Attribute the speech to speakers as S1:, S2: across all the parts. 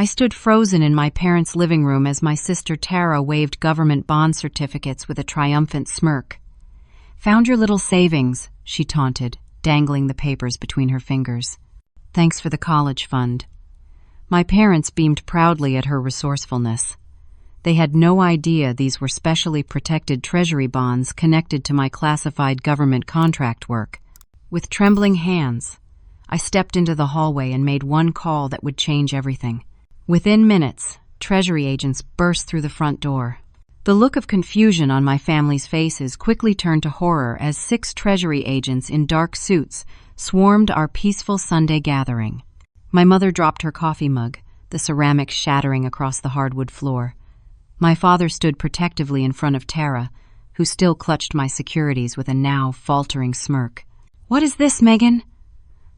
S1: I stood frozen in my parents' living room as my sister Tara waved government bond certificates with a triumphant smirk. "Found your little savings," she taunted, dangling the papers between her fingers. "Thanks for the college fund." My parents beamed proudly at her resourcefulness. They had no idea these were specially protected Treasury bonds connected to my classified government contract work. With trembling hands, I stepped into the hallway and made one call that would change everything. Within minutes, Treasury agents burst through the front door. The look of confusion on my family's faces quickly turned to horror as 6 Treasury agents in dark suits swarmed our peaceful Sunday gathering. My mother dropped her coffee mug, the ceramic shattering across the hardwood floor. My father stood protectively in front of Tara, who still clutched my securities with a now faltering smirk. "What is this, Megan?"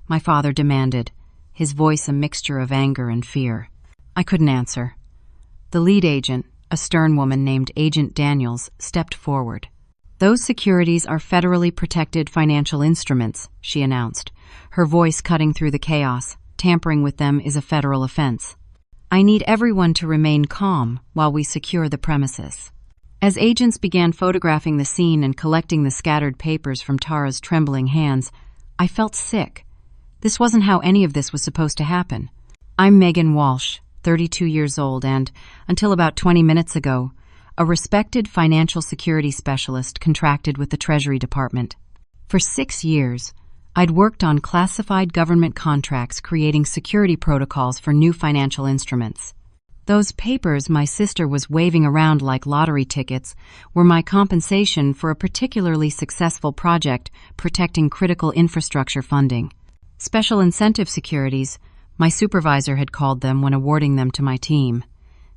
S1: my father demanded, his voice a mixture of anger and fear. I couldn't answer. The lead agent, a stern woman named Agent Daniels, stepped forward. "Those securities are federally protected financial instruments," she announced, her voice cutting through the chaos. "Tampering with them is a federal offense. I need everyone to remain calm while we secure the premises." As agents began photographing the scene and collecting the scattered papers from Tara's trembling hands, I felt sick. This wasn't how any of this was supposed to happen. I'm Megan Walsh, 32 years old, and, until about 20 minutes ago, a respected financial security specialist contracted with the Treasury Department. For 6 years, I'd worked on classified government contracts creating security protocols for new financial instruments. Those papers my sister was waving around like lottery tickets were my compensation for a particularly successful project protecting critical infrastructure funding. Special incentive securities, my supervisor had called them when awarding them to my team.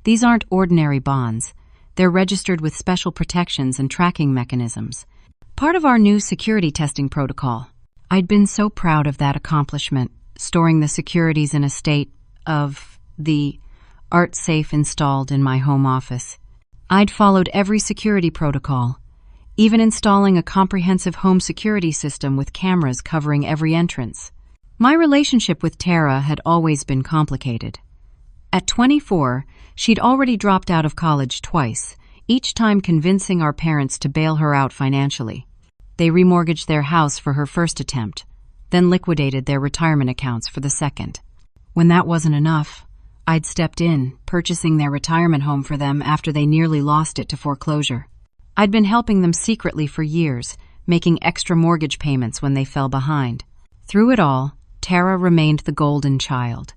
S1: These aren't ordinary bonds. They're registered with special protections and tracking mechanisms. Part of our new security testing protocol. I'd been so proud of that accomplishment, storing the securities in a state of the art safe installed in my home office. I'd followed every security protocol, even installing a comprehensive home security system with cameras covering every entrance. My relationship with Tara had always been complicated. At 24, she'd already dropped out of college twice, each time convincing our parents to bail her out financially. They remortgaged their house for her first attempt, then liquidated their retirement accounts for the second. When that wasn't enough, I'd stepped in, purchasing their retirement home for them after they nearly lost it to foreclosure. I'd been helping them secretly for years, making extra mortgage payments when they fell behind. Through it all, Tara remained the golden child,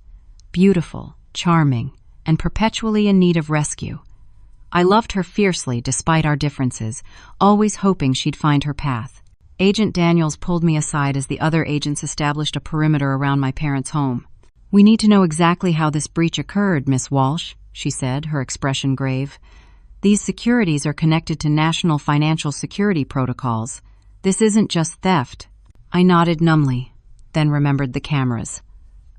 S1: beautiful, charming, and perpetually in need of rescue. I loved her fiercely despite our differences, always hoping she'd find her path. Agent Daniels pulled me aside as the other agents established a perimeter around my parents' home. "We need to know exactly how this breach occurred, Miss Walsh," she said, her expression grave. "These securities are connected to national financial security protocols. This isn't just theft." I nodded numbly, then remembered the cameras.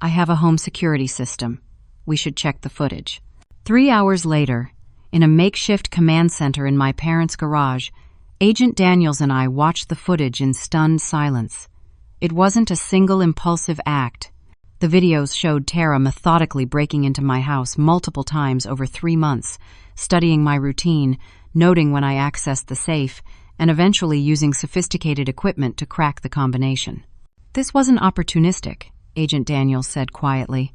S1: "I have a home security system. We should check the footage." 3 hours later, in a makeshift command center in my parents' garage, Agent Daniels and I watched the footage in stunned silence. It wasn't a single impulsive act. The videos showed Tara methodically breaking into my house multiple times over 3 months, studying my routine, noting when I accessed the safe, and eventually using sophisticated equipment to crack the combination. "This wasn't opportunistic," Agent Daniels said quietly.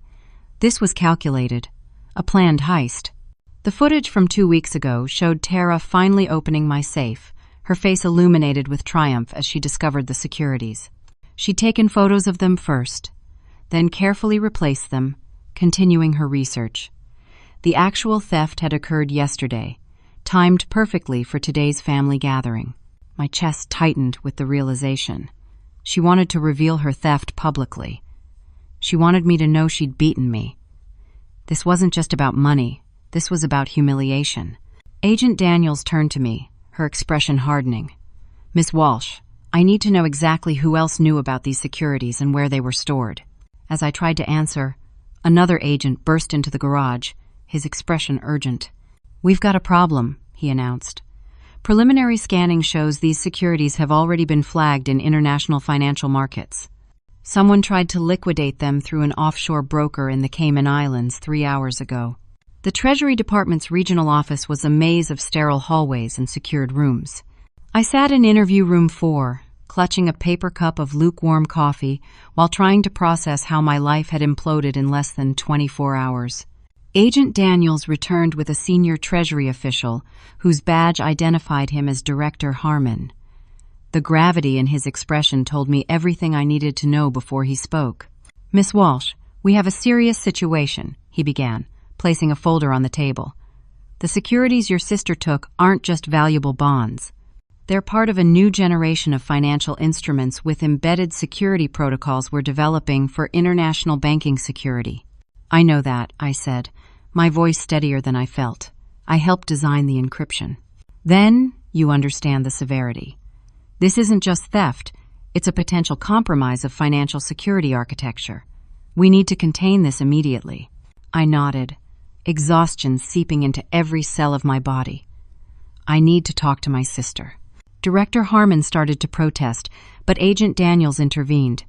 S1: "This was calculated, a planned heist." The footage from 2 weeks ago showed Tara finally opening my safe, her face illuminated with triumph as she discovered the securities. She'd taken photos of them first, then carefully replaced them, continuing her research. The actual theft had occurred yesterday, timed perfectly for today's family gathering. My chest tightened with the realization. She wanted to reveal her theft publicly. She wanted me to know she'd beaten me. This wasn't just about money. This was about humiliation. Agent Daniels turned to me, her expression hardening. "Miss Walsh, I need to know exactly who else knew about these securities and where they were stored." As I tried to answer, another agent burst into the garage, his expression urgent. "We've got a problem," he announced. "Preliminary scanning shows these securities have already been flagged in international financial markets." Someone tried to liquidate them through an offshore broker in the Cayman Islands 3 hours ago. The Treasury Department's regional office was a maze of sterile hallways and secured rooms. I sat in interview room 4, clutching a paper cup of lukewarm coffee while trying to process how my life had imploded in less than 24 hours. Agent Daniels returned with a senior Treasury official whose badge identified him as Director Harmon. The gravity in his expression told me everything I needed to know before he spoke. "Miss Walsh, we have a serious situation," he began, placing a folder on the table. "The securities your sister took aren't just valuable bonds. They're part of a new generation of financial instruments with embedded security protocols we're developing for international banking security." "I know that," I said, my voice steadier than I felt. "I helped design the encryption." "Then you understand the severity. This isn't just theft, it's a potential compromise of financial security architecture. We need to contain this immediately." I nodded, exhaustion seeping into every cell of my body. "I need to talk to my sister." Director Harmon started to protest, but Agent Daniels intervened.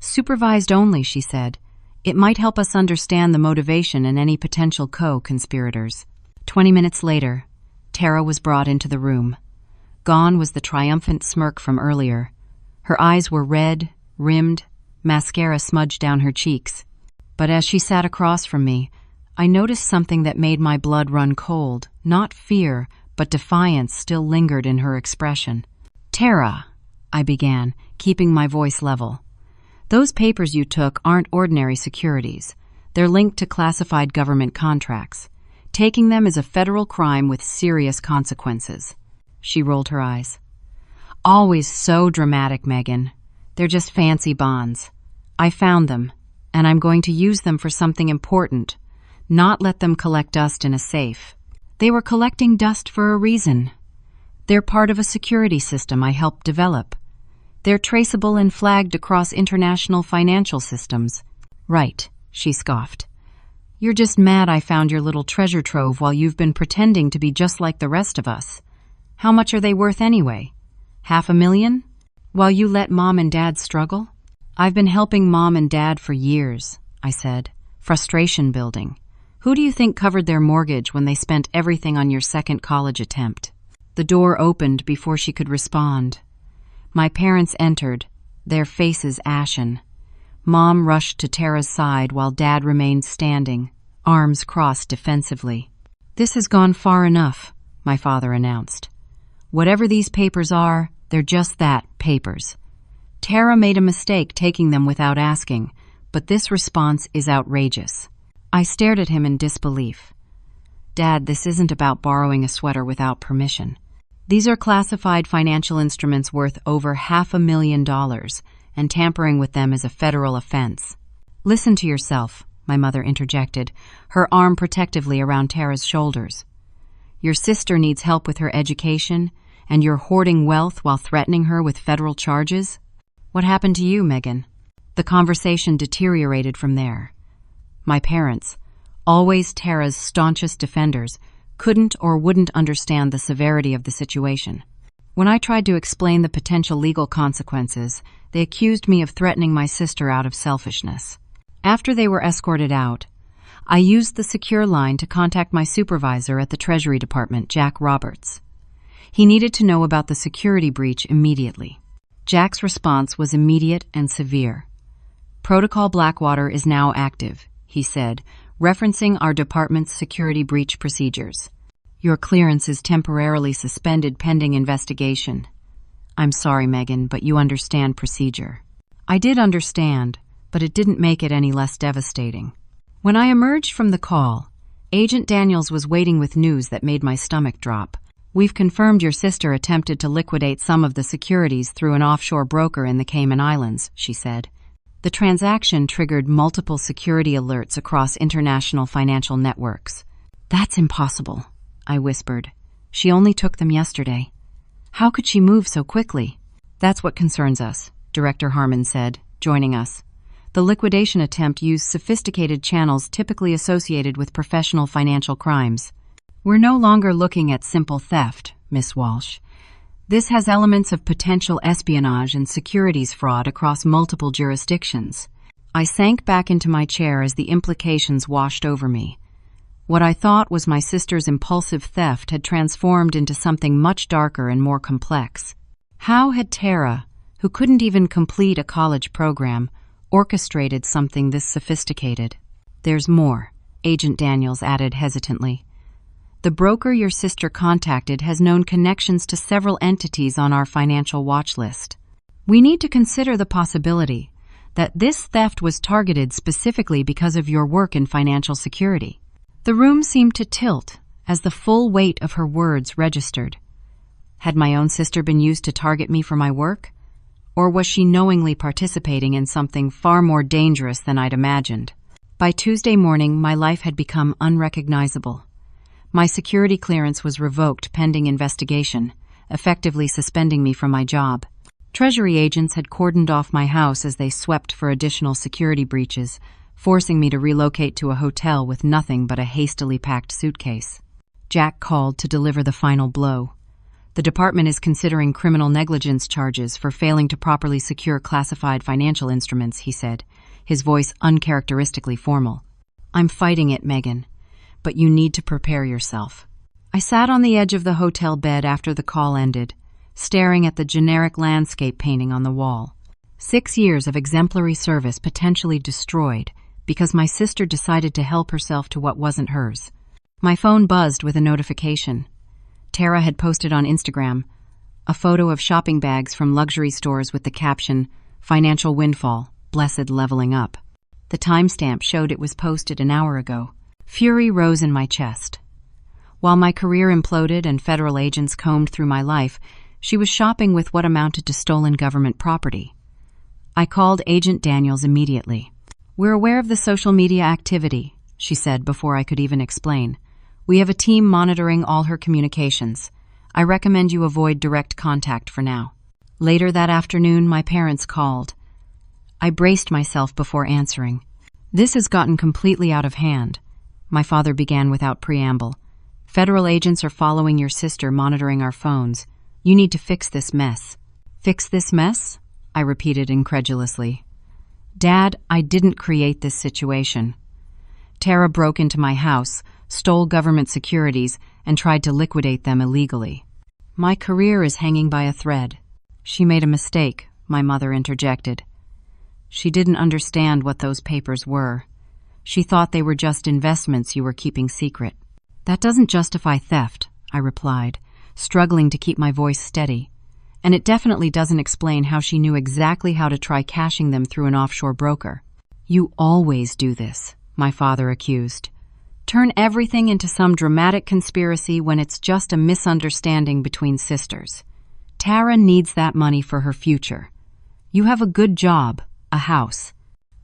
S1: "Supervised only," she said. "It might help us understand the motivation and any potential co-conspirators." 20 minutes later, Tara was brought into the room. Gone was the triumphant smirk from earlier. Her eyes were red, rimmed, mascara smudged down her cheeks. But as she sat across from me, I noticed something that made my blood run cold. Not fear, but defiance still lingered in her expression. "Tara," I began, keeping my voice level. "Those papers you took aren't ordinary securities. They're linked to classified government contracts. Taking them is a federal crime with serious consequences." She rolled her eyes. "Always so dramatic, Megan. They're just fancy bonds. I found them, and I'm going to use them for something important, not let them collect dust in a safe. They were collecting dust for a reason. They're part of a security system I helped develop. They're traceable and flagged across international financial systems." "Right," she scoffed. "You're just mad I found your little treasure trove while you've been pretending to be just like the rest of us. How much are they worth anyway? $500,000? While you let Mom and Dad struggle?" "I've been helping Mom and Dad for years," I said. "Frustration building. Who do you think covered their mortgage when they spent everything on your second college attempt?" The door opened before she could respond. My parents entered, their faces ashen. Mom rushed to Tara's side while Dad remained standing, arms crossed defensively. "This has gone far enough," my father announced. "Whatever these papers are, they're just that, papers. Tara made a mistake taking them without asking, but this response is outrageous." I stared at him in disbelief. "Dad, this isn't about borrowing a sweater without permission. These are classified financial instruments worth over $500,000, and tampering with them is a federal offense." "Listen to yourself," my mother interjected, her arm protectively around Tara's shoulders. "Your sister needs help with her education, and you're hoarding wealth while threatening her with federal charges? What happened to you, Megan?" The conversation deteriorated from there. My parents, always Tara's staunchest defenders, couldn't or wouldn't understand the severity of the situation. When I tried to explain the potential legal consequences, they accused me of threatening my sister out of selfishness. After they were escorted out, I used the secure line to contact my supervisor at the Treasury Department, Jack Roberts. He needed to know about the security breach immediately. Jack's response was immediate and severe. "Protocol Blackwater is now active," he said, referencing our department's security breach procedures. "Your clearance is temporarily suspended pending investigation." "I'm sorry, Megan, but you understand procedure." I did understand, but it didn't make it any less devastating. When I emerged from the call, Agent Daniels was waiting with news that made my stomach drop. "We've confirmed your sister attempted to liquidate some of the securities through an offshore broker in the Cayman Islands," she said. The transaction triggered multiple security alerts across international financial networks. "That's impossible," I whispered. "She only took them yesterday. How could she move so quickly?" "That's what concerns us," Director Harmon said, joining us. "The liquidation attempt used sophisticated channels typically associated with professional financial crimes. We're no longer looking at simple theft, Miss Walsh. This has elements of potential espionage and securities fraud across multiple jurisdictions. I sank back into my chair as the implications washed over me. What I thought was my sister's impulsive theft had transformed into something much darker and more complex. How had Tara, who couldn't even complete a college program, orchestrated something this sophisticated? There's more, Agent Daniels added hesitantly. The broker your sister contacted has known connections to several entities on our financial watch list. We need to consider the possibility that this theft was targeted specifically because of your work in financial security. The room seemed to tilt as the full weight of her words registered. Had my own sister been used to target me for my work? Or was she knowingly participating in something far more dangerous than I'd imagined? By Tuesday morning, my life had become unrecognizable. My security clearance was revoked pending investigation, effectively suspending me from my job. Treasury agents had cordoned off my house as they swept for additional security breaches, forcing me to relocate to a hotel with nothing but a hastily packed suitcase. Jack called to deliver the final blow. The department is considering criminal negligence charges for failing to properly secure classified financial instruments, he said, his voice uncharacteristically formal. I'm fighting it, Megan, but you need to prepare yourself. I sat on the edge of the hotel bed after the call ended, staring at the generic landscape painting on the wall. 6 years of exemplary service potentially destroyed because my sister decided to help herself to what wasn't hers. My phone buzzed with a notification. Tara had posted on Instagram a photo of shopping bags from luxury stores with the caption, "Financial windfall, blessed leveling up." The timestamp showed it was posted an hour ago. Fury rose in my chest. While my career imploded and federal agents combed through my life, she was shopping with what amounted to stolen government property. I called Agent Daniels immediately. "We're aware of the social media activity," she said before I could even explain. "We have a team monitoring all her communications. I recommend you avoid direct contact for now." Later that afternoon, my parents called. I braced myself before answering. "This has gotten completely out of hand," my father began without preamble. "Federal agents are following your sister, monitoring our phones. You need to fix this mess." "Fix this mess?" I repeated incredulously. "Dad, I didn't create this situation. Tara broke into my house, stole government securities, and tried to liquidate them illegally. My career is hanging by a thread." "She made a mistake," my mother interjected. "She didn't understand what those papers were. She thought they were just investments you were keeping secret." "That doesn't justify theft," I replied, struggling to keep my voice steady. "And it definitely doesn't explain how she knew exactly how to try cashing them through an offshore broker." "You always do this," my father accused. "Turn everything into some dramatic conspiracy when it's just a misunderstanding between sisters. Tara needs that money for her future. You have a good job, a house.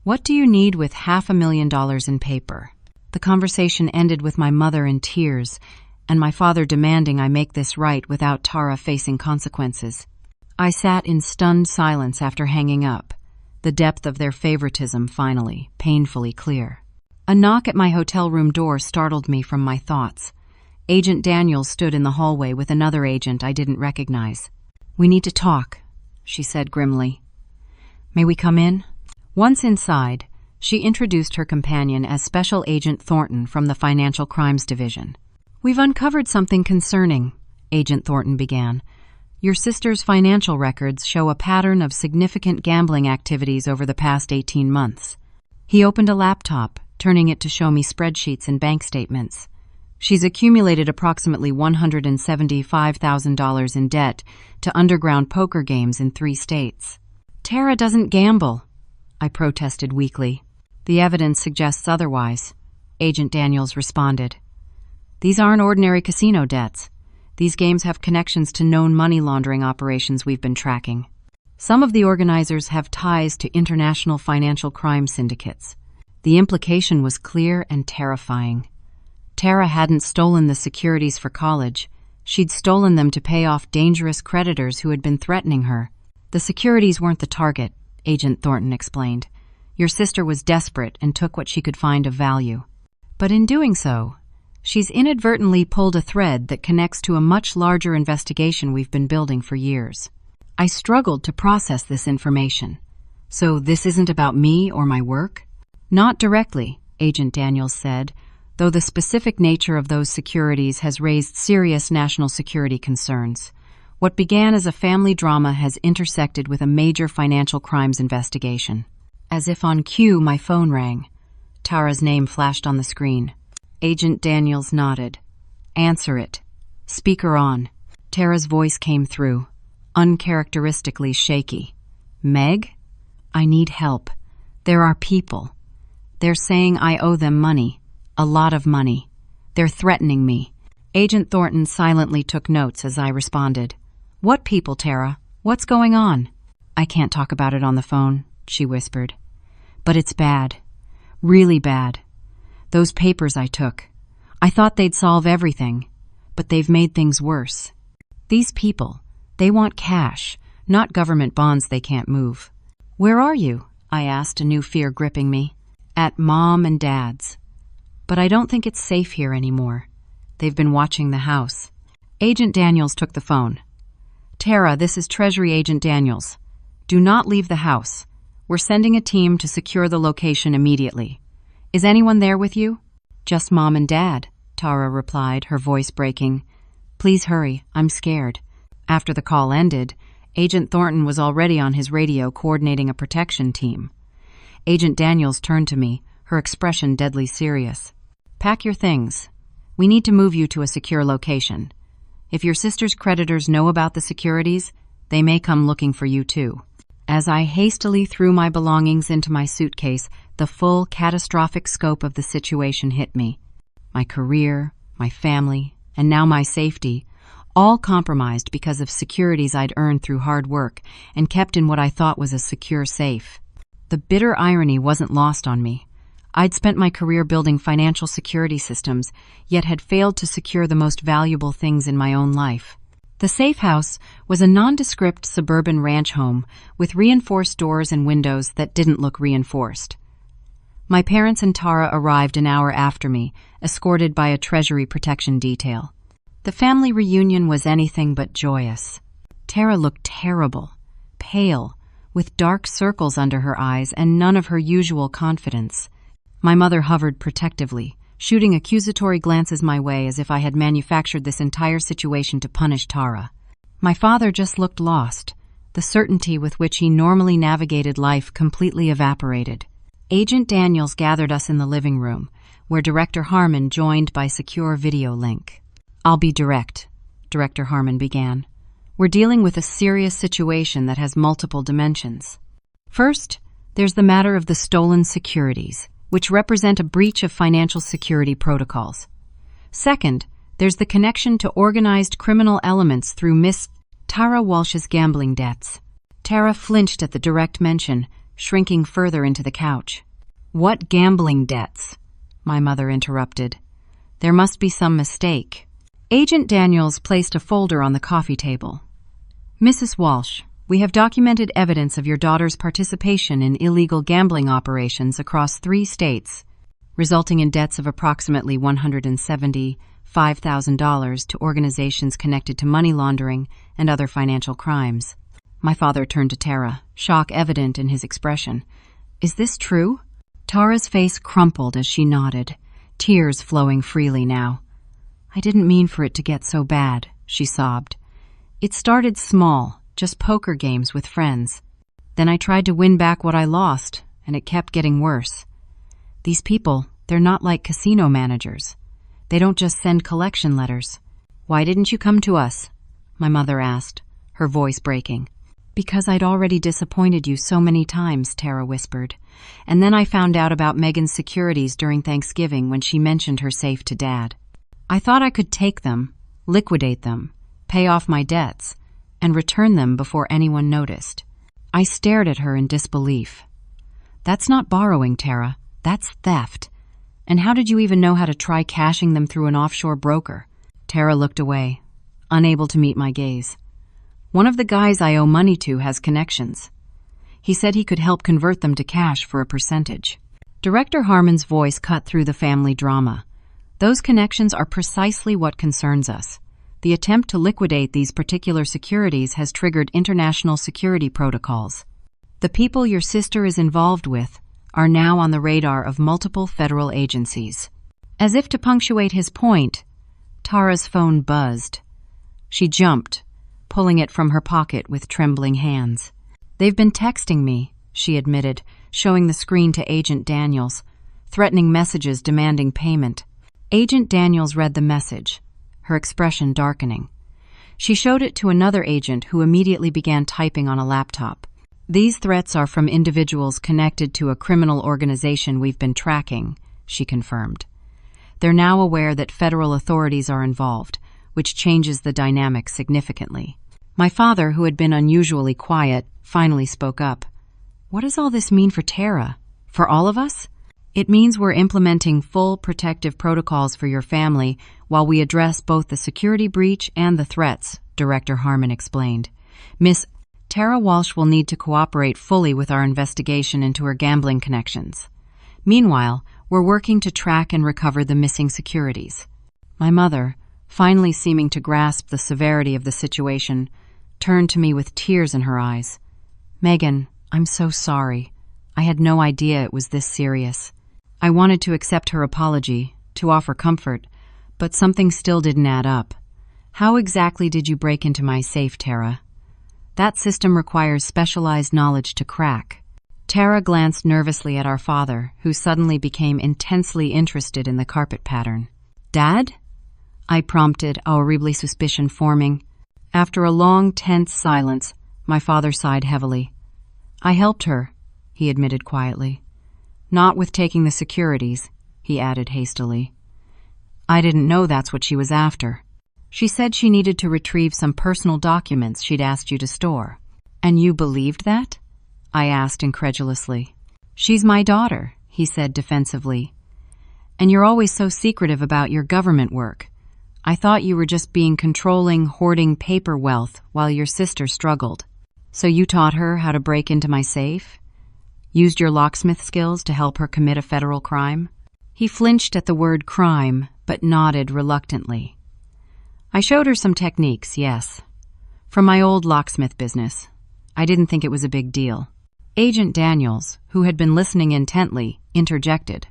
S1: What do you need with $500,000 in paper?" The conversation ended with my mother in tears and my father demanding I make this right without Tara facing consequences. I sat in stunned silence after hanging up, the depth of their favoritism finally, painfully clear. A knock at my hotel room door startled me from my thoughts. Agent Daniels stood in the hallway with another agent I didn't recognize. "We need to talk," she said grimly. "May we come in?" Once inside, she introduced her companion as Special Agent Thornton from the Financial Crimes Division. "We've uncovered something concerning," Agent Thornton began. "Your sister's financial records show a pattern of significant gambling activities over the past 18 months. He opened a laptop, turning it to show me spreadsheets and bank statements. She's accumulated approximately $175,000 in debt to underground poker games in 3 states. "Tara doesn't gamble," I protested weakly. "The evidence suggests otherwise," Agent Daniels responded. "These aren't ordinary casino debts. These games have connections to known money laundering operations we've been tracking. Some of the organizers have ties to international financial crime syndicates." The implication was clear and terrifying. Tara hadn't stolen the securities for college. She'd stolen them to pay off dangerous creditors who had been threatening her. "The securities weren't the target," Agent Thornton explained. "Your sister was desperate and took what she could find of value. But in doing so, She's inadvertently pulled a thread that connects to a much larger investigation we've been building for years. I struggled to process this information. So this isn't about me or my work? Not directly, Agent Daniels said, though the specific nature of those securities has raised serious national security concerns. What began as a family drama has intersected with a major financial crimes investigation. As if on cue, my phone rang. Tara's name flashed on the screen. Agent Daniels nodded. Answer it. Speaker on. Tara's voice came through, uncharacteristically shaky. Meg? I need help. There are people. They're saying I owe them money. A lot of money. They're threatening me. Agent Thornton silently took notes as I responded. What people, Tara? What's going on? I can't talk about it on the phone, she whispered. But it's bad. Really bad. Those papers I took. I thought they'd solve everything, but they've made things worse. These people, they want cash, not government bonds they can't move. Where are you? I asked, a new fear gripping me. At Mom and Dad's. But I don't think it's safe here anymore. They've been watching the house. Agent Daniels took the phone. Tara, this is Treasury Agent Daniels. Do not leave the house. We're sending a team to secure the location immediately. Is anyone there with you? Just Mom and Dad, Tara replied, her voice breaking. Please hurry, I'm scared. After the call ended, Agent Thornton was already on his radio coordinating a protection team. Agent Daniels turned to me, her expression deadly serious. Pack your things. We need to move you to a secure location. If your sister's creditors know about the securities, they may come looking for you too. As I hastily threw my belongings into my suitcase, the full catastrophic scope of the situation hit me. My career, my family, and now my safety, all compromised because of securities I'd earned through hard work and kept in what I thought was a secure safe. The bitter irony wasn't lost on me. I'd spent my career building financial security systems, yet had failed to secure the most valuable things in my own life. The safe house was a nondescript suburban ranch home with reinforced doors and windows that didn't look reinforced. My parents and Tara arrived an hour after me, escorted by a Treasury protection detail. The family reunion was anything but joyous. Tara looked terrible, pale, with dark circles under her eyes and none of her usual confidence. My mother hovered protectively, shooting accusatory glances my way as if I had manufactured this entire situation to punish Tara. My father just looked lost. The certainty with which he normally navigated life completely evaporated. Agent Daniels gathered us in the living room, where Director Harmon joined by secure video link. I'll be direct, Director Harmon began. We're dealing with a serious situation that has multiple dimensions. First, there's the matter of the stolen securities, which represent a breach of financial security protocols. Second, there's the connection to organized criminal elements through Miss Tara Walsh's gambling debts. Tara flinched at the direct mention, shrinking further into the couch. What gambling debts? My mother interrupted. There must be some mistake. Agent Daniels placed a folder on the coffee table. Mrs. Walsh, we have documented evidence of your daughter's participation in illegal gambling operations across 3 states, resulting in debts of approximately $175,000 to organizations connected to money laundering and other financial crimes. My father turned to Tara, shock evident in his expression. Is this true? Tara's face crumpled as she nodded, tears flowing freely now. I didn't mean for it to get so bad, she sobbed. It started small, just poker games with friends. Then I tried to win back what I lost, and it kept getting worse. These people, they're not like casino managers. They don't just send collection letters. Why didn't you come to us? My mother asked, her voice breaking. Because I'd already disappointed you so many times, Tara whispered. And then I found out about Megan's securities during Thanksgiving when she mentioned her safe to Dad. I thought I could take them, liquidate them, pay off my debts, and return them before anyone noticed. I stared at her in disbelief. That's not borrowing, Tara. That's theft. And how did you even know how to try cashing them through an offshore broker? Tara looked away, unable to meet my gaze. One of the guys I owe money to has connections. He said he could help convert them to cash for a percentage. Director Harmon's voice cut through the family drama. Those connections are precisely what concerns us. The attempt to liquidate these particular securities has triggered international security protocols. The people your sister is involved with are now on the radar of multiple federal agencies. As if to punctuate his point, Tara's phone buzzed. She jumped, pulling it from her pocket with trembling hands. "They've been texting me," she admitted, showing the screen to Agent Daniels, threatening messages demanding payment. Agent Daniels read the message, her expression darkening. She showed it to another agent who immediately began typing on a laptop. "These threats are from individuals connected to a criminal organization we've been tracking," she confirmed. "They're now aware that federal authorities are involved, which changes the dynamic significantly." My father, who had been unusually quiet, finally spoke up. "What does all this mean for Tara? For all of us?" "It means we're implementing full protective protocols for your family while we address both the security breach and the threats," Director Harmon explained. "Miss Tara Walsh will need to cooperate fully with our investigation into her gambling connections. Meanwhile, we're working to track and recover the missing securities." My mother, finally seeming to grasp the severity of the situation, turned to me with tears in her eyes. "Megan, I'm so sorry. I had no idea it was this serious." I wanted to accept her apology, to offer comfort, but something still didn't add up. "How exactly did you break into my safe, Tara?" "That system requires specialized knowledge to crack." Tara glanced nervously at our father, who suddenly became intensely interested in the carpet pattern. "Dad?" I prompted, horribly suspicion forming. After a long, tense silence, my father sighed heavily. "I helped her," he admitted quietly. "Not with taking the securities," he added hastily. "I didn't know that's what she was after. She said she needed to retrieve some personal documents she'd asked you to store." "And you believed that?" I asked incredulously. "She's my daughter," he said defensively. "And you're always so secretive about your government work. I thought you were just being controlling, hoarding paper wealth while your sister struggled. So you taught her how to break into my safe? Used your locksmith skills to help her commit a federal crime?" He flinched at the word crime, but nodded reluctantly. "I showed her some techniques, yes. From my old locksmith business. I didn't think it was a big deal." Agent Daniels, who had been listening intently, interjected.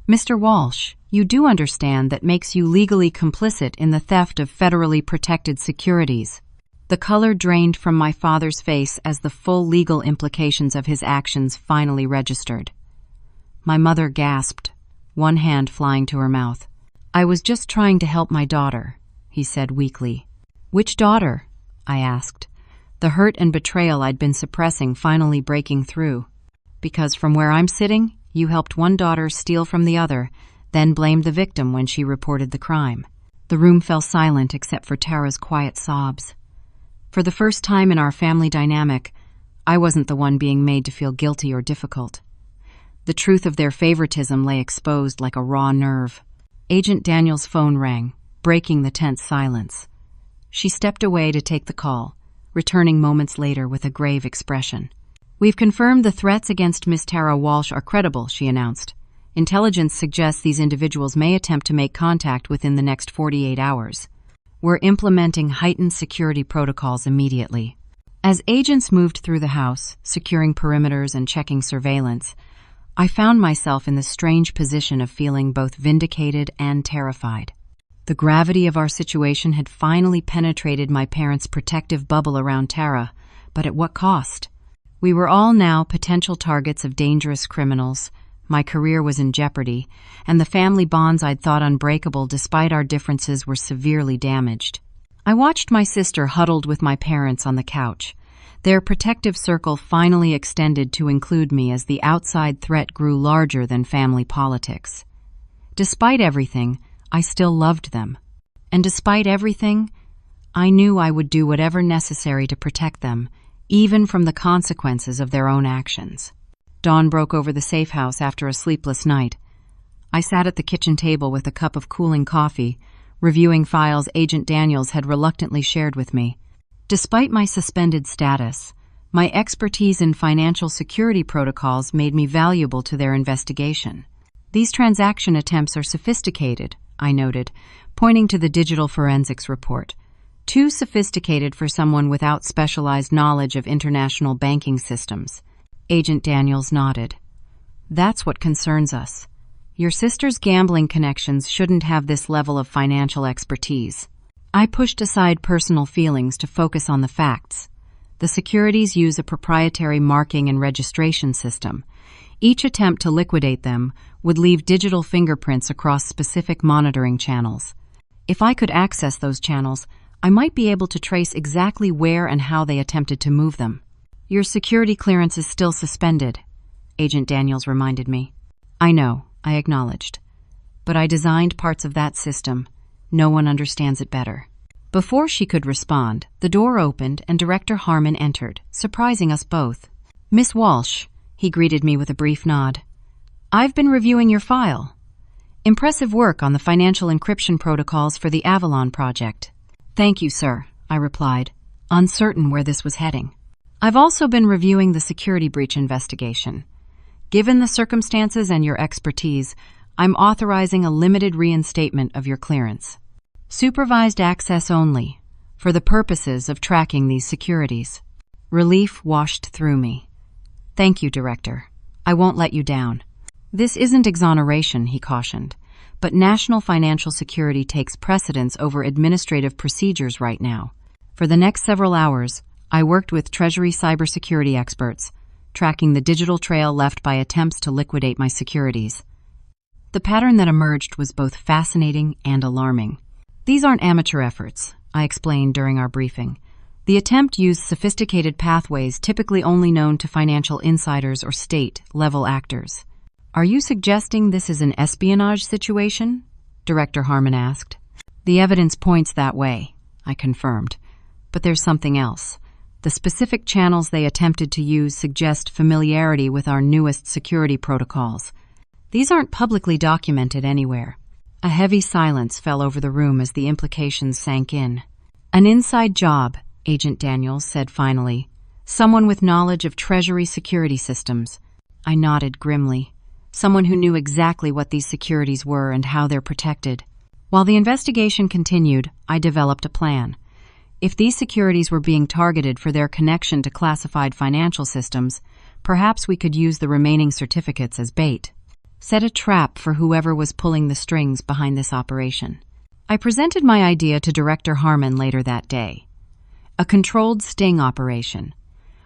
S1: "Mr. Walsh, you do understand that makes you legally complicit in the theft of federally protected securities." The color drained from my father's face as the full legal implications of his actions finally registered. My mother gasped, one hand flying to her mouth. "I was just trying to help my daughter," he said weakly. "Which daughter?" I asked, the hurt and betrayal I'd been suppressing finally breaking through. "Because from where I'm sitting, you helped one daughter steal from the other, then blamed the victim when she reported the crime." The room fell silent except for Tara's quiet sobs. For the first time in our family dynamic, I wasn't the one being made to feel guilty or difficult. The truth of their favoritism lay exposed like a raw nerve. Agent Daniels' phone rang, breaking the tense silence. She stepped away to take the call, returning moments later with a grave expression. "We've confirmed the threats against Miss Tara Walsh are credible," she announced. "Intelligence suggests these individuals may attempt to make contact within the next 48 hours. We're implementing heightened security protocols immediately." As agents moved through the house, securing perimeters and checking surveillance, I found myself in the strange position of feeling both vindicated and terrified. The gravity of our situation had finally penetrated my parents' protective bubble around Tara, but at what cost? We were all now potential targets of dangerous criminals. My career was in jeopardy, and the family bonds I'd thought unbreakable despite our differences were severely damaged. I watched my sister huddled with my parents on the couch. Their protective circle finally extended to include me as the outside threat grew larger than family politics. Despite everything, I still loved them. And despite everything, I knew I would do whatever necessary to protect them, even from the consequences of their own actions. Dawn broke over the safe house after a sleepless night. I sat at the kitchen table with a cup of cooling coffee, reviewing files Agent Daniels had reluctantly shared with me. Despite my suspended status, my expertise in financial security protocols made me valuable to their investigation. These transaction attempts are sophisticated, I noted, pointing to the digital forensics report. Too sophisticated for someone without specialized knowledge of international banking systems. Agent Daniels nodded. That's what concerns us. Your sister's gambling connections shouldn't have this level of financial expertise. I pushed aside personal feelings to focus on the facts. The Securities use a proprietary marking and registration system. Each attempt to liquidate them would leave digital fingerprints across specific monitoring channels. If I could access those channels, I might be able to trace exactly where and how they attempted to move them. Your security clearance is still suspended, Agent Daniels reminded me. I know, I acknowledged. But I designed parts of that system. No one understands it better. Before she could respond, the door opened and Director Harmon entered, surprising us both. Miss Walsh, he greeted me with a brief nod. I've been reviewing your file. Impressive work on the financial encryption protocols for the Avalon project. Thank you, sir, I replied, uncertain where this was heading. I've also been reviewing the security breach investigation. Given the circumstances and your expertise, I'm authorizing a limited reinstatement of your clearance. Supervised access only, for the purposes of tracking these securities. Relief washed through me. Thank you, Director. I won't let you down. This isn't exoneration, he cautioned, but national financial security takes precedence over administrative procedures right now. For the next several hours, I worked with Treasury cybersecurity experts, tracking the digital trail left by attempts to liquidate my securities. The pattern that emerged was both fascinating and alarming. These aren't amateur efforts, I explained during our briefing. The attempt used sophisticated pathways typically only known to financial insiders or state-level actors. Are you suggesting this is an espionage situation? Director Harmon asked. The evidence points that way, I confirmed. But there's something else. The specific channels they attempted to use suggest familiarity with our newest security protocols. These aren't publicly documented anywhere. A heavy silence fell over the room as the implications sank in. An inside job, Agent Daniels said finally. Someone with knowledge of Treasury security systems. I nodded grimly. Someone who knew exactly what these securities were and how they're protected. While the investigation continued, I developed a plan. If these securities were being targeted for their connection to classified financial systems, perhaps we could use the remaining certificates as bait. Set a trap for whoever was pulling the strings behind this operation. I presented my idea to Director Harmon later that day. A controlled sting operation.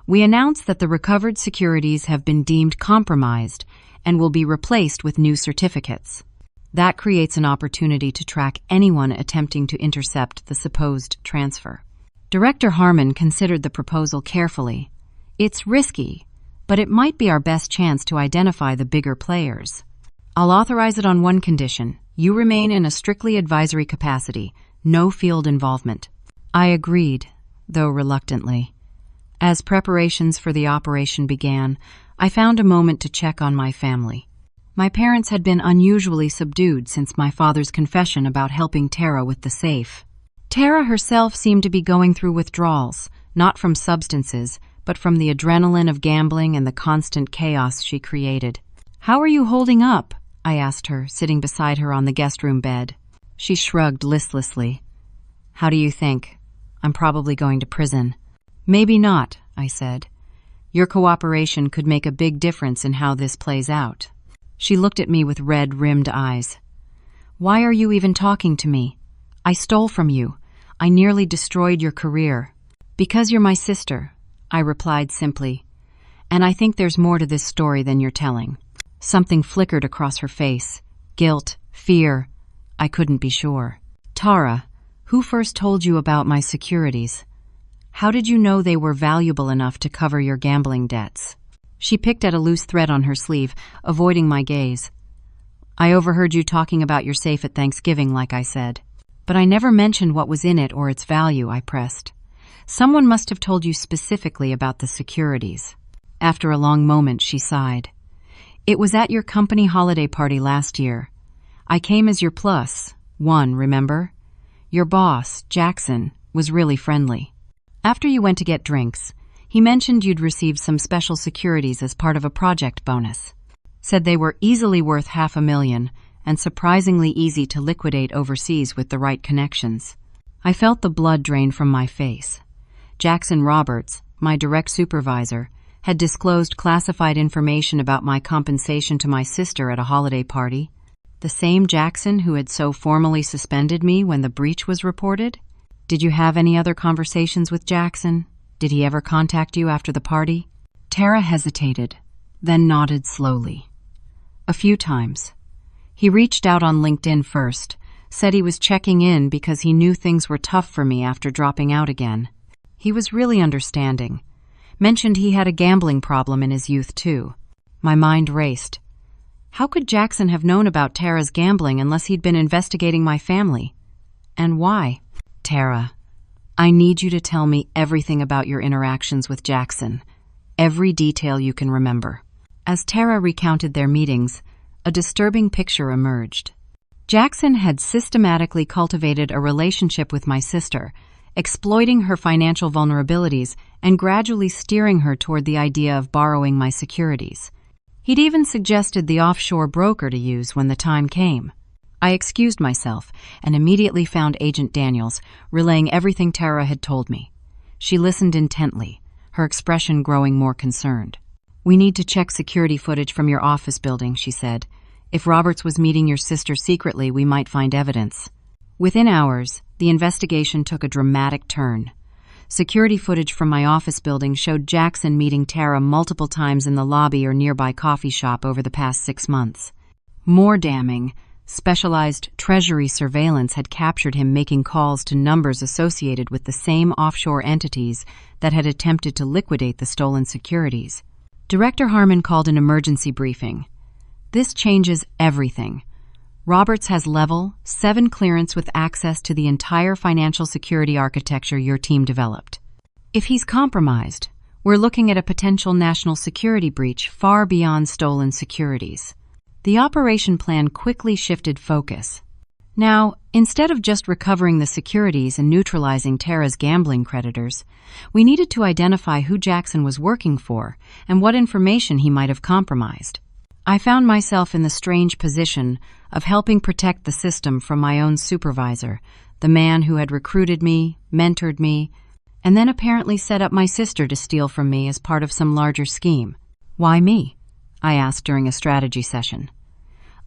S1: We announced that the recovered securities have been deemed compromised and will be replaced with new certificates. That creates an opportunity to track anyone attempting to intercept the supposed transfer. Director Harmon considered the proposal carefully. It's risky, but it might be our best chance to identify the bigger players. I'll authorize it on one condition. You remain in a strictly advisory capacity, no field involvement. I agreed, though reluctantly. As preparations for the operation began, I found a moment to check on my family. My parents had been unusually subdued since my father's confession about helping Tara with the safe. Tara herself seemed to be going through withdrawals, not from substances, but from the adrenaline of gambling and the constant chaos she created. "How are you holding up?" I asked her, sitting beside her on the guest room bed. She shrugged listlessly. "How do you think? I'm probably going to prison." "Maybe not," I said. "Your cooperation could make a big difference in how this plays out." She looked at me with red-rimmed eyes. "Why are you even talking to me? I stole from you. I nearly destroyed your career." "Because you're my sister," I replied simply. "And I think there's more to this story than you're telling." Something flickered across her face. Guilt, fear. I couldn't be sure. "Tara, who first told you about my securities? How did you know they were valuable enough to cover your gambling debts?" She picked at a loose thread on her sleeve, avoiding my gaze. "I overheard you talking about your safe at Thanksgiving, like I said. But I never mentioned what was in it or its value," I pressed. "Someone must have told you specifically about the securities." After a long moment, she sighed. "It was at your company holiday party last year. I came as your plus one, remember? Your boss, Jackson, was really friendly. After you went to get drinks, he mentioned you'd received some special securities as part of a project bonus. Said they were easily worth $500,000 and surprisingly easy to liquidate overseas with the right connections. I felt the blood drain from my face. Jackson Roberts, my direct supervisor, had disclosed classified information about my compensation to my sister at a holiday party. The same Jackson who had so formally suspended me when the breach was reported? Did you have any other conversations with Jackson? Did he ever contact you after the party? Tara hesitated, then nodded slowly. A few times. He reached out on LinkedIn first, said he was checking in because he knew things were tough for me after dropping out again. He was really understanding. Mentioned he had a gambling problem in his youth, too. My mind raced. How could Jackson have known about Tara's gambling unless he'd been investigating my family? And why? Tara, I need you to tell me everything about your interactions with Jackson. Every detail you can remember. As Tara recounted their meetings, a disturbing picture emerged. Jackson had systematically cultivated a relationship with my sister, exploiting her financial vulnerabilities and gradually steering her toward the idea of borrowing my securities. He'd even suggested the offshore broker to use when the time came. I excused myself and immediately found Agent Daniels, relaying everything Tara had told me. She listened intently, her expression growing more concerned. "We need to check security footage from your office building," she said. "If Roberts was meeting your sister secretly, we might find evidence." Within hours, the investigation took a dramatic turn. Security footage from my office building showed Jackson meeting Tara multiple times in the lobby or nearby coffee shop over the past 6 months. More damning, specialized Treasury surveillance had captured him making calls to numbers associated with the same offshore entities that had attempted to liquidate the stolen securities. Director Harmon called an emergency briefing. "This changes everything. Roberts has Level 7 clearance with access to the entire financial security architecture your team developed. If he's compromised, we're looking at a potential national security breach far beyond stolen securities." The operation plan quickly shifted focus. Now, instead of just recovering the securities and neutralizing Tara's gambling creditors, we needed to identify who Jackson was working for and what information he might have compromised. I found myself in the strange position of helping protect the system from my own supervisor, the man who had recruited me, mentored me, and then apparently set up my sister to steal from me as part of some larger scheme. "Why me?" I asked during a strategy session.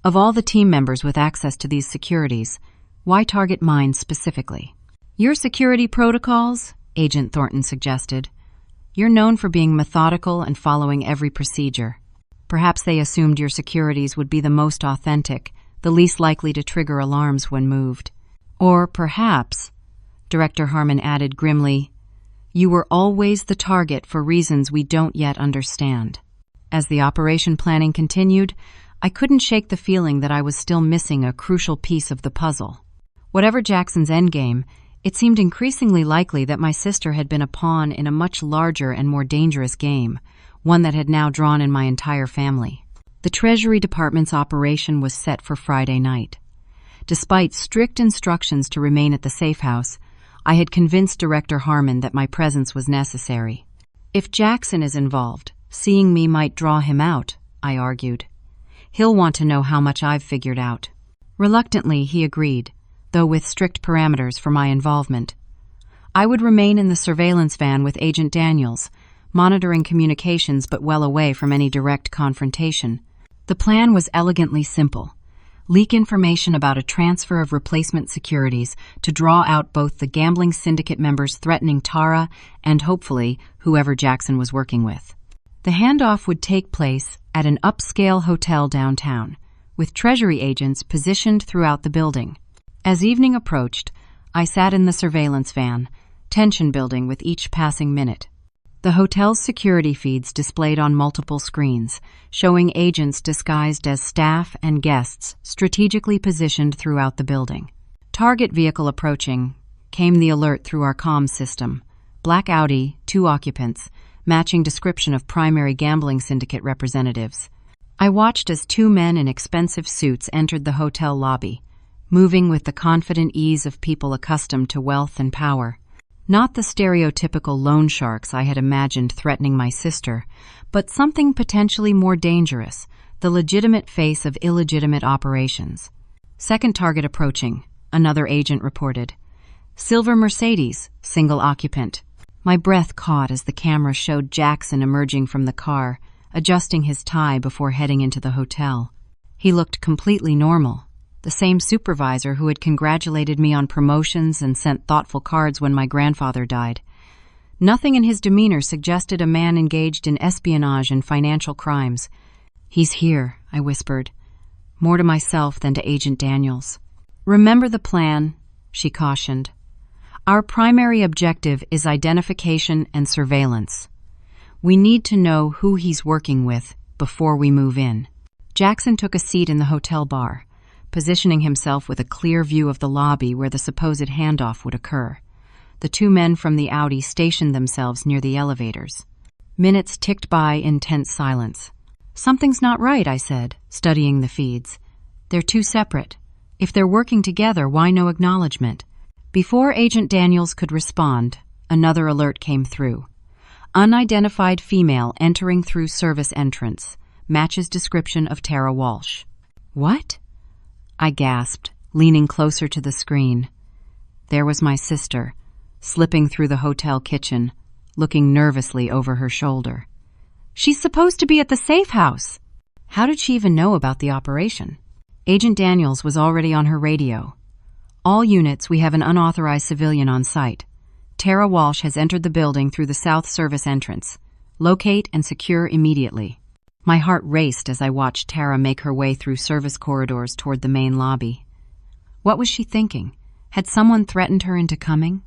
S1: "Of all the team members with access to these securities, why target mine specifically?" "Your security protocols," Agent Thornton suggested. "You're known for being methodical and following every procedure. Perhaps they assumed your securities would be the most authentic, the least likely to trigger alarms when moved. Or perhaps," Director Harmon added grimly, "you were always the target for reasons we don't yet understand." As the operation planning continued, I couldn't shake the feeling that I was still missing a crucial piece of the puzzle. Whatever Jackson's endgame, it seemed increasingly likely that my sister had been a pawn in a much larger and more dangerous game, one that had now drawn in my entire family. The Treasury Department's operation was set for Friday night. Despite strict instructions to remain at the safe house, I had convinced Director Harmon that my presence was necessary. "If Jackson is involved, seeing me might draw him out," I argued. "He'll want to know how much I've figured out." Reluctantly, he agreed, though with strict parameters for my involvement. I would remain in the surveillance van with Agent Daniels, monitoring communications but well away from any direct confrontation. The plan was elegantly simple. Leak information about a transfer of replacement securities to draw out both the gambling syndicate members threatening Tara and, hopefully, whoever Jackson was working with. The handoff would take place at an upscale hotel downtown, with Treasury agents positioned throughout the building. As evening approached, I sat in the surveillance van, tension building with each passing minute. The hotel's security feeds displayed on multiple screens, showing agents disguised as staff and guests strategically positioned throughout the building. "Target vehicle approaching," came the alert through our comm system. Black Audi, 2 occupants, matching description of primary gambling syndicate representatives. I watched as 2 men in expensive suits entered the hotel lobby, moving with the confident ease of people accustomed to wealth and power. Not the stereotypical loan sharks I had imagined threatening my sister, but something potentially more dangerous, the legitimate face of illegitimate operations. Second target approaching, another agent reported. Silver Mercedes, single occupant. My breath caught as the camera showed Jackson emerging from the car, adjusting his tie before heading into the hotel. He looked completely normal, the same supervisor who had congratulated me on promotions and sent thoughtful cards when my grandfather died. Nothing in his demeanor suggested a man engaged in espionage and financial crimes. "He's here," I whispered, more to myself than to Agent Daniels. "Remember the plan," she cautioned. "Our primary objective is identification and surveillance. We need to know who he's working with before we move in." Jackson took a seat in the hotel bar, positioning himself with a clear view of the lobby where the supposed handoff would occur. The two men from the Audi stationed themselves near the elevators. Minutes ticked by in tense silence. "Something's not right," I said, studying the feeds. "They're too separate. If they're working together, why no acknowledgement?" Before Agent Daniels could respond, another alert came through. "Unidentified female entering through service entrance. Matches description of Tara Walsh." "What?" I gasped, leaning closer to the screen. There was my sister, slipping through the hotel kitchen, looking nervously over her shoulder. "She's supposed to be at the safe house." How did she even know about the operation? Agent Daniels was already on her radio. "All units, we have an unauthorized civilian on site. Tara Walsh has entered the building through the south service entrance. Locate and secure immediately." My heart raced as I watched Tara make her way through service corridors toward the main lobby. What was she thinking? Had someone threatened her into coming?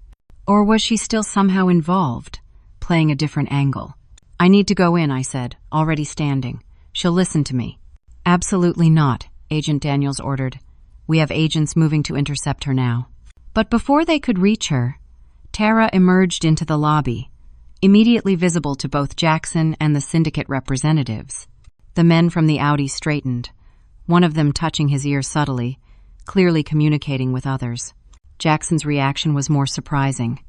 S1: Or was she still somehow involved, playing a different angle? "I need to go in," I said, already standing. "She'll listen to me." "Absolutely not," Agent Daniels ordered. "We have agents moving to intercept her now." But before they could reach her, Tara emerged into the lobby, immediately visible to both Jackson and the syndicate representatives. The men from the Audi straightened, one of them touching his ear subtly, clearly communicating with others. Jackson's reaction was more surprising.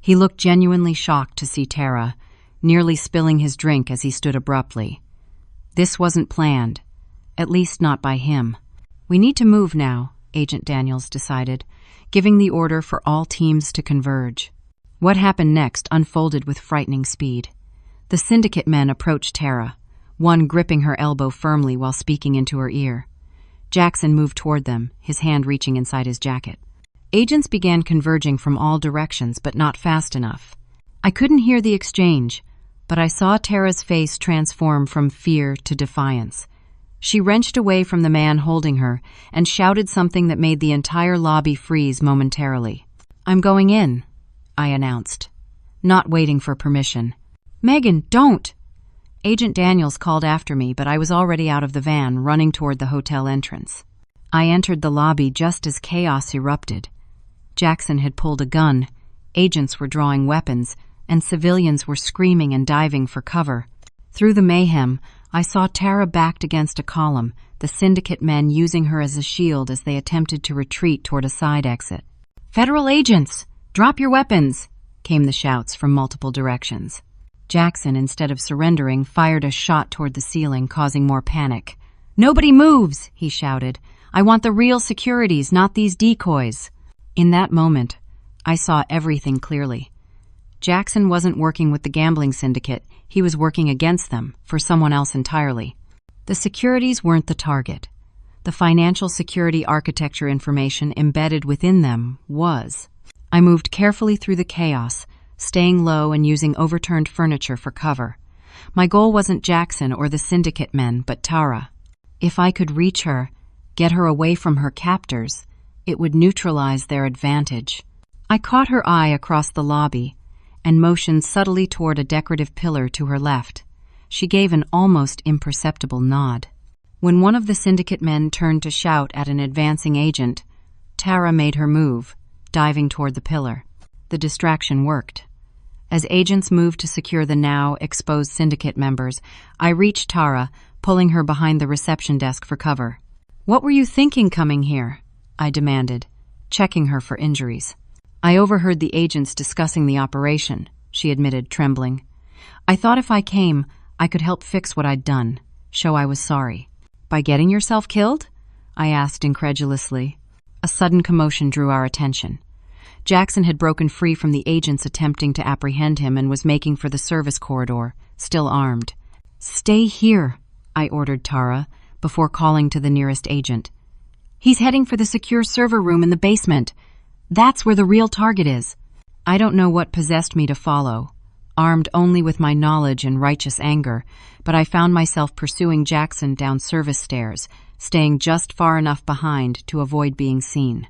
S1: He looked genuinely shocked to see Tara, nearly spilling his drink as he stood abruptly. This wasn't planned, at least not by him. "We need to move now," Agent Daniels decided, giving the order for all teams to converge. What happened next unfolded with frightening speed. The syndicate men approached Tara, one gripping her elbow firmly while speaking into her ear. Jackson moved toward them, his hand reaching inside his jacket. Agents began converging from all directions, but not fast enough. I couldn't hear the exchange, but I saw Tara's face transform from fear to defiance. She wrenched away from the man holding her and shouted something that made the entire lobby freeze momentarily. "I'm going in," I announced, not waiting for permission. "Megan, don't!" Agent Daniels called after me, but I was already out of the van, running toward the hotel entrance. I entered the lobby just as chaos erupted. Jackson had pulled a gun, agents were drawing weapons, and civilians were screaming and diving for cover. Through the mayhem, I saw Tara backed against a column, the syndicate men using her as a shield as they attempted to retreat toward a side exit. "Federal agents! Drop your weapons!" came the shouts from multiple directions. Jackson, instead of surrendering, fired a shot toward the ceiling, causing more panic. "Nobody moves!" he shouted. "I want the real Securities, not these decoys." In that moment, I saw everything clearly. Jackson wasn't working with the gambling syndicate, he was working against them, for someone else entirely. The Securities weren't the target. The financial security architecture information embedded within them was. I moved carefully through the chaos, staying low and using overturned furniture for cover. My goal wasn't Jackson or the syndicate men, but Tara. If I could reach her, get her away from her captors, it would neutralize their advantage. I caught her eye across the lobby and motioned subtly toward a decorative pillar to her left. She gave an almost imperceptible nod. When one of the syndicate men turned to shout at an advancing agent, Tara made her move, diving toward the pillar. The distraction worked. As agents moved to secure the now exposed syndicate members, I reached Tara, pulling her behind the reception desk for cover. "What were you thinking coming here?" I demanded, checking her for injuries. "I overheard the agents discussing the operation," she admitted, trembling. "I thought if I came, I could help fix what I'd done, show I was sorry." By getting yourself killed? I asked incredulously. A sudden commotion drew our attention. Jackson had broken free from the agents attempting to apprehend him and was making for the service corridor, still armed. "Stay here," I ordered Tara, before calling to the nearest agent. "He's heading for the secure server room in the basement. That's where the real target is." I don't know what possessed me to follow, armed only with my knowledge and righteous anger, but I found myself pursuing Jackson down service stairs, staying just far enough behind to avoid being seen.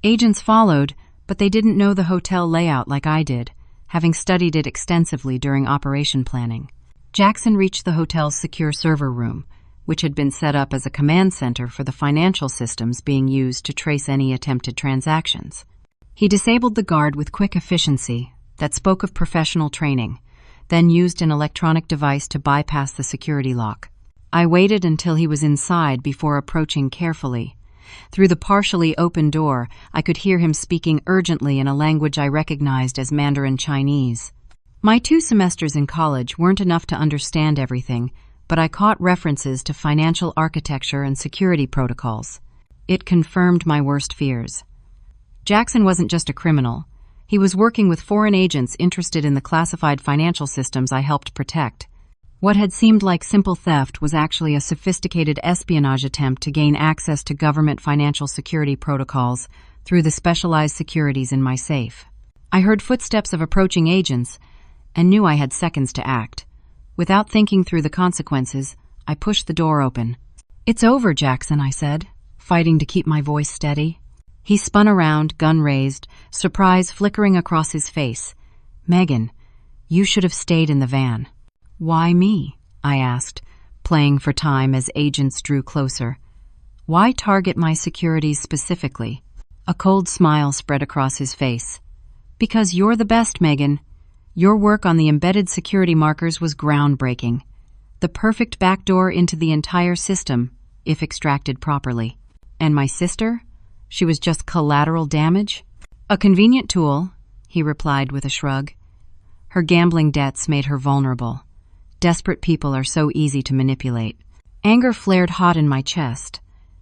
S1: Agents followed, but they didn't know the hotel layout like I did, having studied it extensively during operation planning. Jackson reached the hotel's secure server room, which had been set up as a command center for the financial systems being used to trace any attempted transactions. He disabled the guard with quick efficiency that spoke of professional training, then used an electronic device to bypass the security lock. I waited until he was inside before approaching carefully. Through the partially open door, I could hear him speaking urgently in a language I recognized as Mandarin Chinese. My 2 semesters in college weren't enough to understand everything, but I caught references to financial architecture and security protocols. It confirmed my worst fears. Jackson wasn't just a criminal. He was working with foreign agents interested in the classified financial systems I helped protect. What had seemed like simple theft was actually a sophisticated espionage attempt to gain access to government financial security protocols through the specialized securities in my safe. I heard footsteps of approaching agents and knew I had seconds to act. Without thinking through the consequences, I pushed the door open. "It's over, Jackson," I said, fighting to keep my voice steady. He spun around, gun raised, surprise flickering across his face. "Megan, you should have stayed in the van." "Why me?" I asked, playing for time as agents drew closer. "Why target my securities specifically?" A cold smile spread across his face. "Because you're the best, Megan. Your work on the embedded security markers was groundbreaking. The perfect backdoor into the entire system, if extracted properly. And my sister? She was just collateral damage?" "A convenient tool," he replied with a shrug. "Her gambling debts made her vulnerable. Desperate people are so easy to manipulate." Anger flared hot in my chest.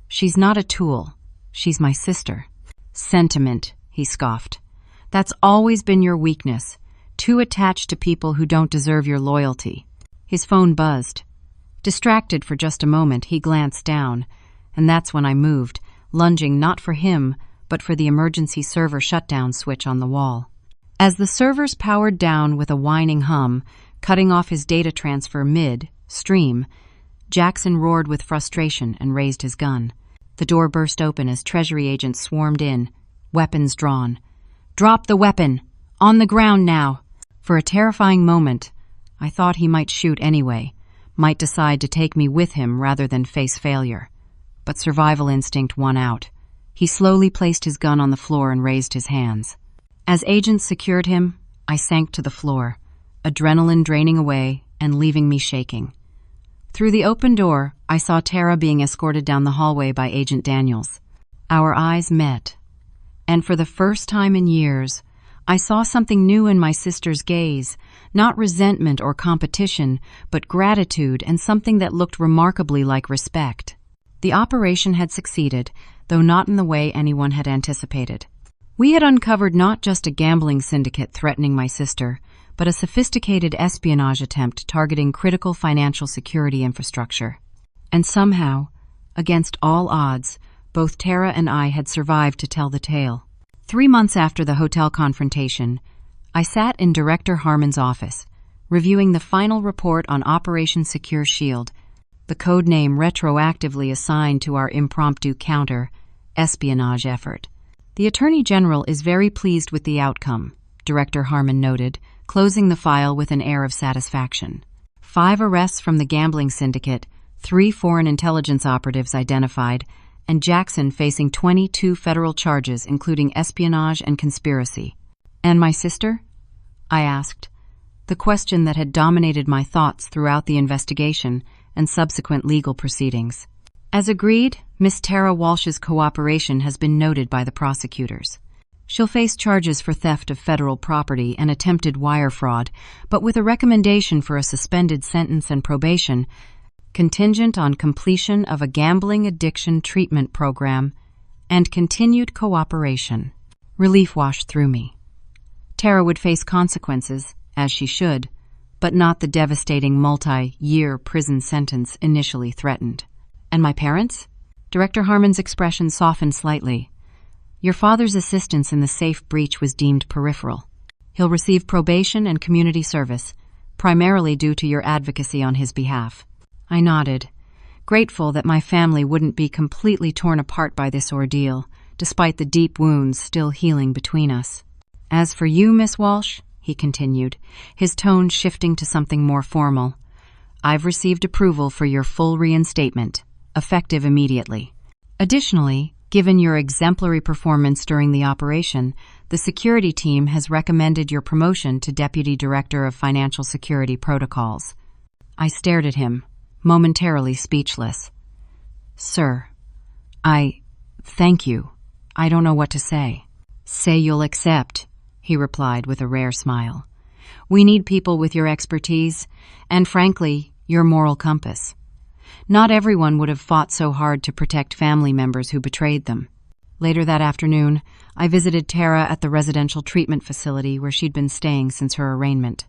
S1: "She's not a tool. She's my sister." "Sentiment," he scoffed. "That's always been your weakness. Too attached to people who don't deserve your loyalty." His phone buzzed. Distracted for just a moment, he glanced down, and that's when I moved, lunging not for him, but for the emergency server shutdown switch on the wall. As the servers powered down with a whining hum, cutting off his data transfer mid-stream, Jackson roared with frustration and raised his gun. The door burst open as Treasury agents swarmed in, weapons drawn. "Drop the weapon! On the ground now!" For a terrifying moment, I thought he might shoot anyway, might decide to take me with him rather than face failure. But survival instinct won out. He slowly placed his gun on the floor and raised his hands. As agents secured him, I sank to the floor, adrenaline draining away and leaving me shaking. Through the open door, I saw Tara being escorted down the hallway by Agent Daniels. Our eyes met, and for the first time in years, I saw something new in my sister's gaze, not resentment or competition, but gratitude and something that looked remarkably like respect. The operation had succeeded, though not in the way anyone had anticipated. We had uncovered not just a gambling syndicate threatening my sister, but a sophisticated espionage attempt targeting critical financial security infrastructure. And somehow, against all odds, both Tara and I had survived to tell the tale. 3 months after the hotel confrontation, I sat in Director Harmon's office, reviewing the final report on Operation Secure Shield, the code name retroactively assigned to our impromptu counter-espionage effort. "The Attorney General is very pleased with the outcome," Director Harmon noted, closing the file with an air of satisfaction. 5 arrests from the gambling syndicate, 3 foreign intelligence operatives identified, and Jackson facing 22 federal charges including espionage and conspiracy. "And my sister?" I asked, the question that had dominated my thoughts throughout the investigation and subsequent legal proceedings. As agreed, Miss Tara Walsh's cooperation has been noted by the prosecutors. She'll face charges for theft of federal property and attempted wire fraud, but with a recommendation for a suspended sentence and probation, contingent on completion of a gambling addiction treatment program and continued cooperation. Relief washed through me. Tara would face consequences, as she should, but not the devastating multi-year prison sentence initially threatened. And my parents? Director Harmon's expression softened slightly. Your father's assistance in the safe breach was deemed peripheral. He'll receive probation and community service, primarily due to your advocacy on his behalf. I nodded, grateful that my family wouldn't be completely torn apart by this ordeal, despite the deep wounds still healing between us. As for you, Miss Walsh, he continued, his tone shifting to something more formal, I've received approval for your full reinstatement, effective immediately. Additionally, given your exemplary performance during the operation, the security team has recommended your promotion to Deputy Director of Financial Security Protocols. I stared at him, momentarily speechless. Sir, thank you. I don't know what to say. Say you'll accept, he replied with a rare smile. We need people with your expertise, and frankly, your moral compass. Not everyone would have fought so hard to protect family members who betrayed them. Later that afternoon, I visited Tara at the residential treatment facility where she'd been staying since her arraignment.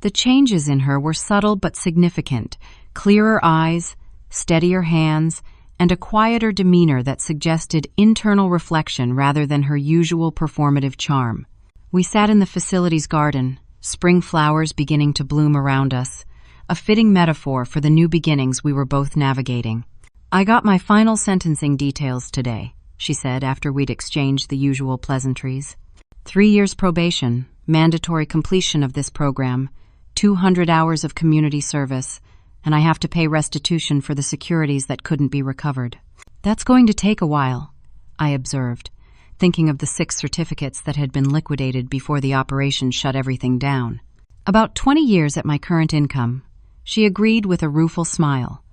S1: The changes in her were subtle but significant, clearer eyes, steadier hands, and a quieter demeanor that suggested internal reflection rather than her usual performative charm. We sat in the facility's garden, spring flowers beginning to bloom around us, a fitting metaphor for the new beginnings we were both navigating. I got my final sentencing details today, she said after we'd exchanged the usual pleasantries. 3 years probation, mandatory completion of this program, 200 hours of community service, and I have to pay restitution for the securities that couldn't be recovered. That's going to take a while, I observed, thinking of the 6 certificates that had been liquidated before the operation shut everything down. About 20 years at my current income, she agreed with a rueful smile.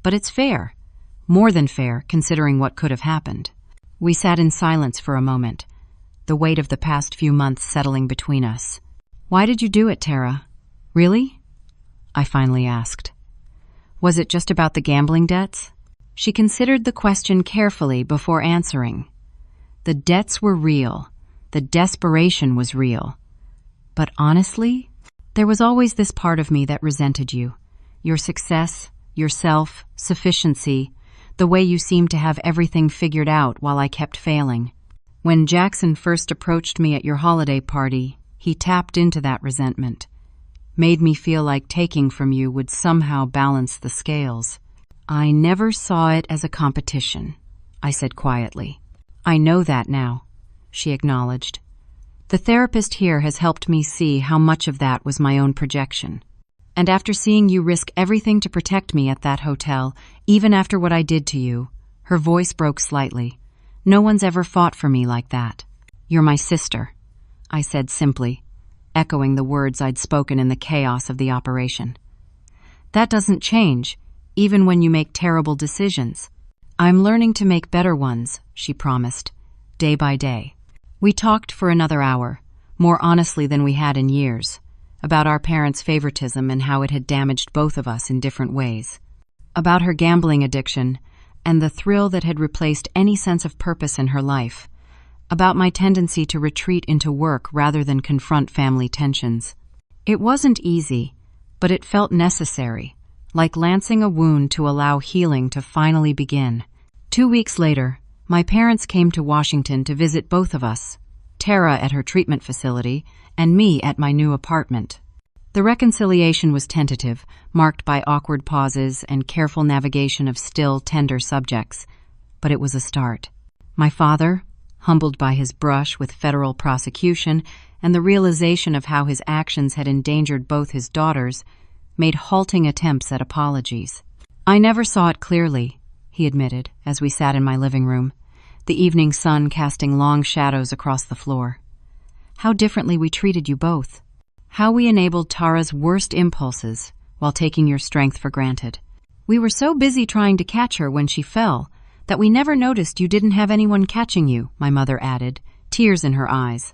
S1: But it's fair. More than fair, considering what could have happened. We sat in silence for a moment, the weight of the past few months settling between us. Why did you do it, Tara? Really? I finally asked. Was it just about the gambling debts? She considered the question carefully before answering. The debts were real. The desperation was real. But honestly, there was always this part of me that resented you. Your success, your self-sufficiency, the way you seemed to have everything figured out while I kept failing. When Jackson first approached me at your holiday party, he tapped into that resentment. Made me feel like taking from you would somehow balance the scales. I never saw it as a competition, I said quietly. I know that now, she acknowledged. The therapist here has helped me see how much of that was my own projection. And after seeing you risk everything to protect me at that hotel, even after what I did to you, her voice broke slightly. No one's ever fought for me like that. You're my sister, I said simply, echoing the words I'd spoken in the chaos of the operation. That doesn't change, even when you make terrible decisions. I'm learning to make better ones, she promised, day by day. We talked for another hour, more honestly than we had in years, about our parents' favoritism and how it had damaged both of us in different ways, about her gambling addiction and the thrill that had replaced any sense of purpose in her life, about my tendency to retreat into work rather than confront family tensions. It wasn't easy, but it felt necessary, like lancing a wound to allow healing to finally begin. 2 weeks later, my parents came to Washington to visit both of us, Tara at her treatment facility and me at my new apartment. The reconciliation was tentative, marked by awkward pauses and careful navigation of still tender subjects, but it was a start. My father, humbled by his brush with federal prosecution and the realization of how his actions had endangered both his daughters, made halting attempts at apologies. I never saw it clearly, he admitted, as we sat in my living room, the evening sun casting long shadows across the floor. How differently we treated you both. How we enabled Tara's worst impulses while taking your strength for granted. We were so busy trying to catch her when she fell that we never noticed you didn't have anyone catching you, my mother added, tears in her eyes.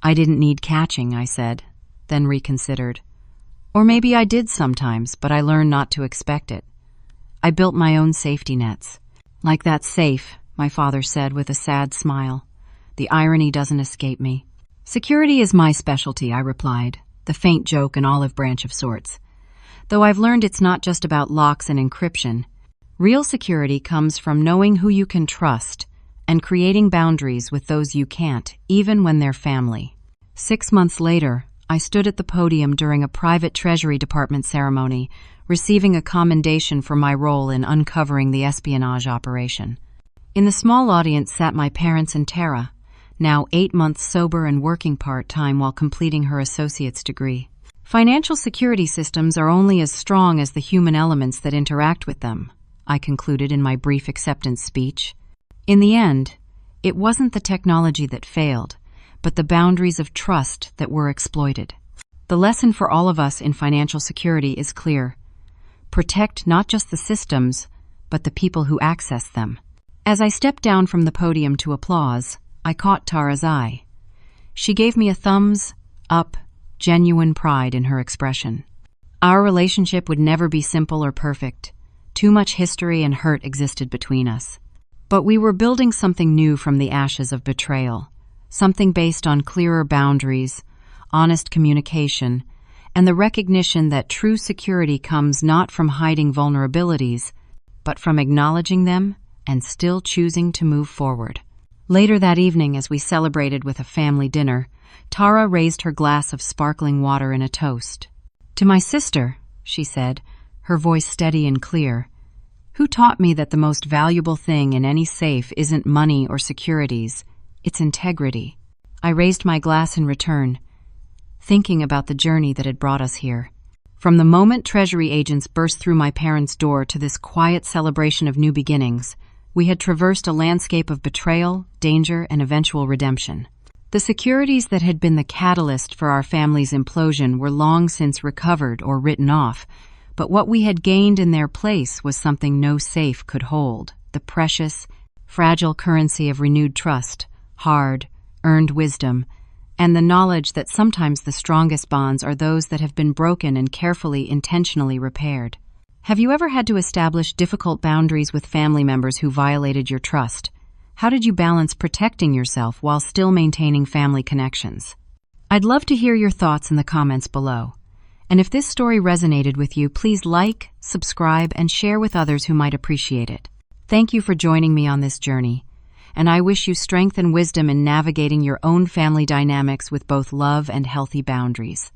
S1: I didn't need catching, I said, then reconsidered. Or maybe I did sometimes, but I learned not to expect it. I built my own safety nets. Like that safe, my father said with a sad smile. The irony doesn't escape me. Security is my specialty, I replied, the faint joke and olive branch of sorts. Though I've learned it's not just about locks and encryption. Real security comes from knowing who you can trust and creating boundaries with those you can't, even when they're family. 6 months later, I stood at the podium during a private Treasury Department ceremony, receiving a commendation for my role in uncovering the espionage operation. In the small audience sat my parents and Tara, now 8 months sober and working part-time while completing her associate's degree. Financial security systems are only as strong as the human elements that interact with them, I concluded in my brief acceptance speech. In the end, it wasn't the technology that failed, but the boundaries of trust that were exploited. The lesson for all of us in financial security is clear. Protect not just the systems, but the people who access them. As I stepped down from the podium to applause, I caught Tara's eye. She gave me a thumbs up, genuine pride in her expression. Our relationship would never be simple or perfect. Too much history and hurt existed between us. But we were building something new from the ashes of betrayal, something based on clearer boundaries, honest communication, and the recognition that true security comes not from hiding vulnerabilities, but from acknowledging them and still choosing to move forward. Later that evening, as we celebrated with a family dinner, Tara raised her glass of sparkling water in a toast. "To my sister," she said, her voice steady and clear, "who taught me that the most valuable thing in any safe isn't money or securities, it's integrity." I raised my glass in return, thinking about the journey that had brought us here. From the moment Treasury agents burst through my parents' door to this quiet celebration of new beginnings, we had traversed a landscape of betrayal, danger, and eventual redemption. The securities that had been the catalyst for our family's implosion were long since recovered or written off, but what we had gained in their place was something no safe could hold: the precious, fragile currency of renewed trust, hard, earned wisdom, and the knowledge that sometimes the strongest bonds are those that have been broken and carefully, intentionally repaired. Have you ever had to establish difficult boundaries with family members who violated your trust? How did you balance protecting yourself while still maintaining family connections? I'd love to hear your thoughts in the comments below. And if this story resonated with you, please like, subscribe, and share with others who might appreciate it. Thank you for joining me on this journey, and I wish you strength and wisdom in navigating your own family dynamics with both love and healthy boundaries.